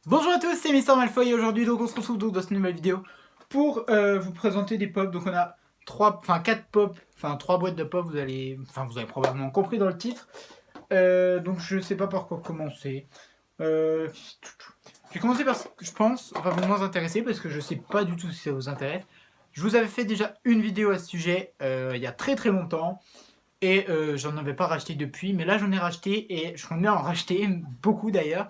Bonjour à tous, c'est Mister Malfoy et aujourd'hui donc on se retrouve donc dans cette nouvelle vidéo pour vous présenter des pops. Donc on a 4 pops, enfin 3 boîtes de pops, vous avez probablement compris dans le titre. Donc je sais pas par quoi commencer. Je vais commencer par ce que je pense va vous moins intéresser parce que je sais pas du tout si ça vous intéresse. Je vous avais fait déjà une vidéo à ce sujet il y a très très longtemps et j'en avais pas racheté depuis, mais là j'en ai racheté et je compte bien en racheter beaucoup d'ailleurs.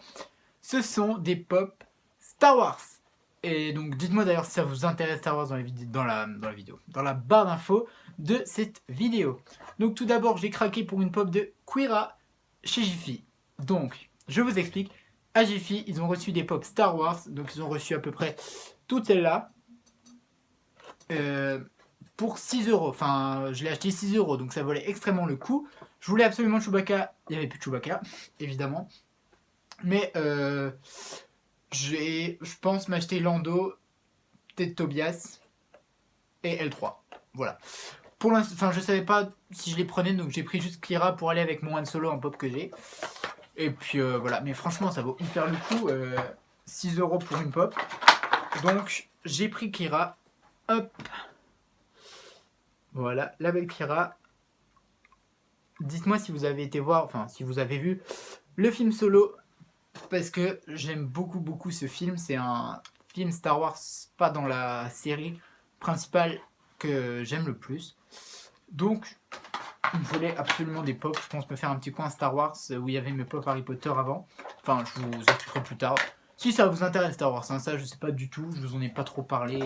Ce sont des pop Star Wars. Et donc dites-moi d'ailleurs si ça vous intéresse Star Wars dans la barre d'infos de cette vidéo. Donc tout d'abord j'ai craqué pour une pop de Quira chez Jiffy. Donc je vous explique, à Jiffy ils ont reçu des pop Star Wars, donc ils ont reçu à peu près toutes celles-là. Pour 6 euros, enfin je l'ai acheté 6 euros, donc ça valait extrêmement le coup. Je voulais absolument Chewbacca, il n'y avait plus de Chewbacca, évidemment. Mais je pense m'acheter Lando, peut-être Tobias et L3. Voilà. Pour l'instant, enfin, je savais pas si je les prenais, donc j'ai pris juste Kira pour aller avec mon Han Solo en pop que j'ai. Et puis voilà, mais franchement, ça vaut hyper le coup. 6 euros pour une pop. Donc j'ai pris Kira. Hop. Voilà, la belle Kira. Dites-moi si vous avez été voir, enfin, si vous avez vu le film Solo. Parce que j'aime beaucoup ce film. C'est un film Star Wars, pas dans la série principale que j'aime le plus. Donc, il me fallait absolument des pop. Je pense me faire un petit coin Star Wars où il y avait mes pop Harry Potter avant. Enfin, je vous expliquerai plus tard. Si ça vous intéresse Star Wars, hein, ça je sais pas du tout. Je vous en ai pas trop parlé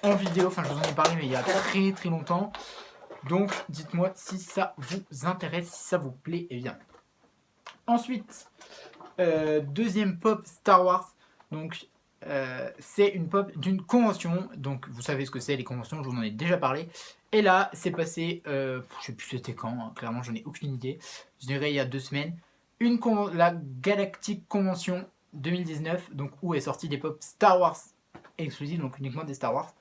en vidéo. Enfin, je vous en ai parlé, mais il y a très longtemps. Donc, dites-moi si ça vous intéresse, si ça vous plaît. Et bien. Ensuite, deuxième pop Star Wars. Donc, c'est une pop d'une convention. Donc, vous savez ce que c'est les conventions, je vous en ai déjà parlé. Et là, c'est passé, je sais plus c'était quand, hein, clairement, j'en ai aucune idée. Je dirais il y a 2 semaines. La Galactic Convention 2019, donc où est sorti des pop Star Wars exclusifs, donc uniquement des Star Wars.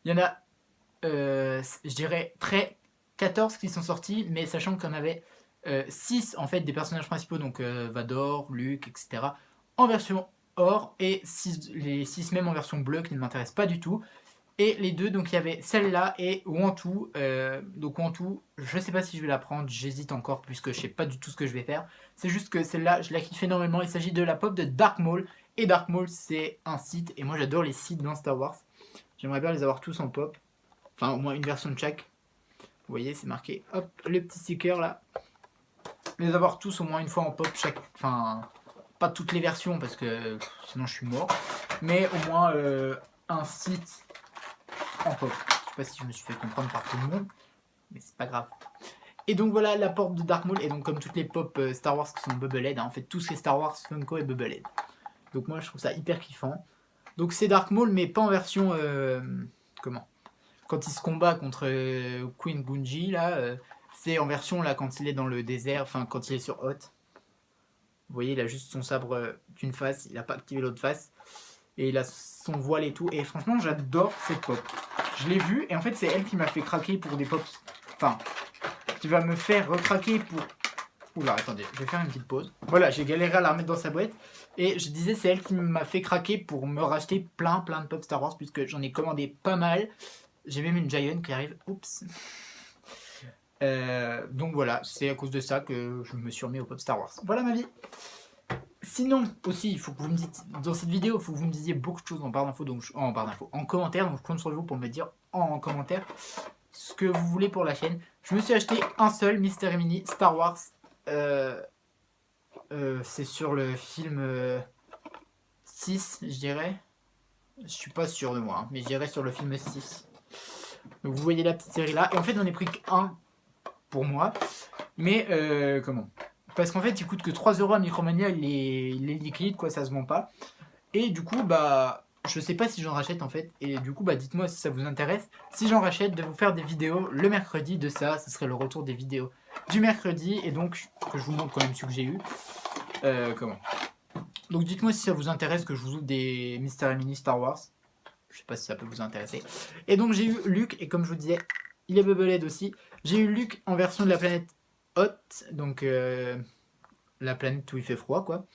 Il y en a, je dirais, 14 qui sont sortis, mais sachant qu'il y en avait 6 en fait des personnages principaux, donc Vador, Luke, etc. en version or, et les 6 même en version bleue qui ne m'intéressent pas du tout. Et les deux, donc il y avait celle-là et Wantu. Donc Wantu, je sais pas si je vais la prendre, j'hésite encore puisque je sais pas du tout ce que je vais faire. C'est juste que celle-là, je la kiffe énormément. Il s'agit de la pop de Dark Maul. Et Dark Maul, c'est un site, et moi j'adore les sites dans Star Wars. J'aimerais bien les avoir tous en pop. Enfin, au moins une version de chaque. Vous voyez, c'est marqué. Hop, le petit sticker là. Les avoir tous au moins une fois en pop chaque. Enfin, pas toutes les versions parce que sinon je suis mort. Mais au moins un site en pop. Je sais pas si je me suis fait comprendre par tout le monde, mais c'est pas grave. Et donc voilà la porte de Dark Maul. Et donc comme toutes les pop Star Wars qui sont Bubblehead, hein, en fait tous les Star Wars Funko et Bubblehead. Donc moi je trouve ça hyper kiffant. Donc c'est Dark Maul mais pas en version comment, quand il se combat contre Queen Gunji là, c'est en version là quand il est dans le désert, enfin quand il est sur Hoth. Vous voyez, il a juste son sabre d'une face, il n'a pas activé l'autre face. Et il a son voile et tout. Et franchement, j'adore cette pop. Je l'ai vue et en fait, c'est elle qui m'a fait craquer pour des pops. Enfin, qui va me faire recraquer pour. Oula, attendez, je vais faire une petite pause. Voilà, j'ai galéré à la remettre dans sa boîte. Et je disais, c'est elle qui m'a fait craquer pour me racheter plein de pop Star Wars, puisque j'en ai commandé pas mal. J'ai même une Giant qui arrive. Oups. Donc voilà, c'est à cause de ça que je me suis remis au pop Star Wars. Voilà ma vie. Sinon, aussi, il faut que vous me dites, dans cette vidéo, il faut que vous me disiez beaucoup de choses en barre d'infos, en commentaire, donc je compte sur vous pour me dire en commentaire ce que vous voulez pour la chaîne. Je me suis acheté un seul Mystery Mini Star Wars. C'est sur le film 6, je dirais. Je suis pas sûr de moi, hein, mais je dirais sur le film 6. Donc vous voyez la petite série là. Et en fait, j'en ai pris qu'un pour moi. Mais comment, parce qu'en fait, il coûte que 3 euros à Micromania, il est liquide, quoi, ça se vend pas. Et du coup, bah, je sais pas si j'en rachète en fait. Et du coup, bah, dites-moi si ça vous intéresse. Si j'en rachète, de vous faire des vidéos le mercredi de ça. Ce serait le retour des vidéos du mercredi. Et donc, que je vous montre quand même ceux que j'ai eu. Comment. Donc, dites-moi si ça vous intéresse que je vous ouvre des Mystery Mini Star Wars. Je sais pas si ça peut vous intéresser. Et donc, j'ai eu Luke, et comme je vous disais, il est Bubblehead aussi. J'ai eu Luke en version de la planète Hoth, donc la planète où il fait froid, quoi.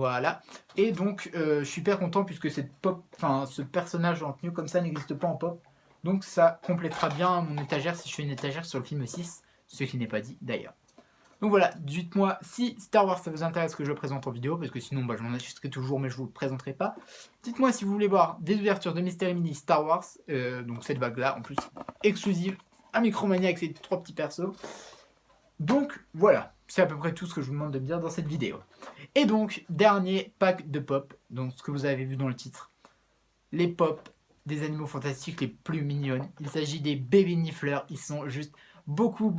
Voilà. Et donc, je suis hyper content puisque cette pop, enfin, ce personnage en tenue comme ça n'existe pas en pop. Donc, ça complétera bien mon étagère si je fais une étagère sur le film 6, ce qui n'est pas dit d'ailleurs. Donc voilà, dites-moi si Star Wars ça vous intéresse que je le présente en vidéo, parce que sinon bah, je m'en achèterai toujours mais je vous le présenterai pas. Dites-moi si vous voulez voir des ouvertures de Mystery Mini Star Wars, donc cette vague là en plus exclusive à Micromania avec ces 3 petits persos. Donc voilà, c'est à peu près tout ce que je vous demande de me dire dans cette vidéo. Et donc, dernier pack de pop, donc ce que vous avez vu dans le titre, les pop des animaux fantastiques les plus mignonnes. Il s'agit des Baby Nifflers, ils sont juste beaucoup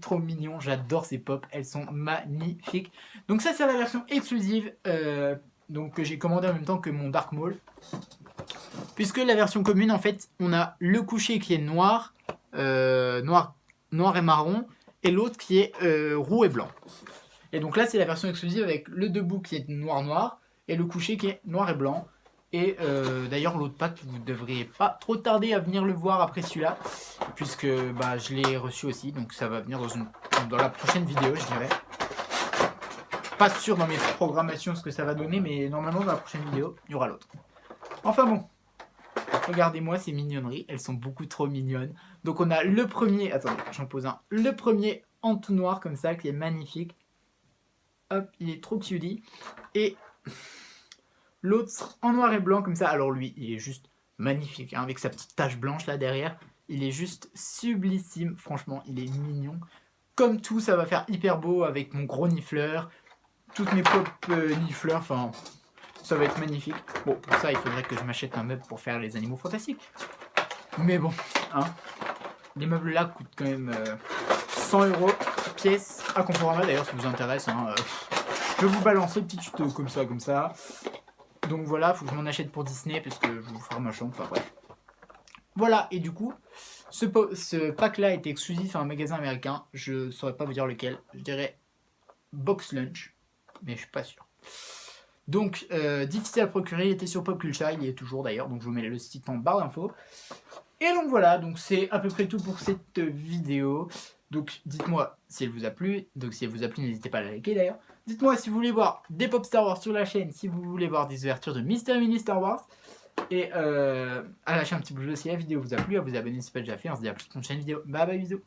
trop mignons, j'adore ces pop, elles sont magnifiques. Donc ça c'est la version exclusive donc que j'ai commandé en même temps que mon Dark Maul. Puisque la version commune en fait on a le coucher qui est noir, noir et marron, et l'autre qui est roux et blanc. Et donc là c'est la version exclusive avec le debout qui est noir et le coucher qui est noir et blanc. Et d'ailleurs l'autre pack, vous ne devriez pas trop tarder à venir le voir après celui-là, puisque bah, je l'ai reçu aussi, donc ça va venir dans la prochaine vidéo je dirais. Pas sûr dans mes programmations ce que ça va donner, mais normalement dans la prochaine vidéo, il y aura l'autre. Enfin bon, regardez-moi ces mignonneries, elles sont beaucoup trop mignonnes. Donc on a le premier, attendez, j'en pose un, le premier en tout noir comme ça, qui est magnifique. Hop, il est trop cutie. Et l'autre en noir et blanc comme ça, alors lui il est juste magnifique hein, avec sa petite tache blanche là derrière, il est juste sublissime, franchement il est mignon. Comme tout ça va faire hyper beau avec mon gros nifleur, toutes mes pop nifleurs, enfin ça va être magnifique. Bon pour ça il faudrait que je m'achète un meuble pour faire les animaux fantastiques. Mais bon, hein, les meubles là coûtent quand même 100 € pièce à Conforama d'ailleurs si ça vous intéresse. Hein, je vais vous balancer le petit tuto comme ça. Donc voilà, faut que je m'en achète pour Disney parce que je vais vous faire ma chambre, enfin bref. Voilà, et du coup, ce pack-là était exclusif à un magasin américain. Je saurais pas vous dire lequel. Je dirais Box Lunch, mais je suis pas sûr. Donc, difficile à procurer, il était sur Popculture, il y est toujours d'ailleurs, donc je vous mets le site en barre d'infos. Et donc voilà, donc c'est à peu près tout pour cette vidéo. Donc dites-moi si elle vous a plu. Donc si elle vous a plu, n'hésitez pas à la liker d'ailleurs. Dites-moi si vous voulez voir des pop Star Wars sur la chaîne, si vous voulez voir des ouvertures de Mystery Mini Star Wars. Et à lâcher un petit pouce bleu si la vidéo vous a plu, à vous abonner si ce n'est pas déjà fait. On se dit à la prochaine vidéo. Bye bye, bisous.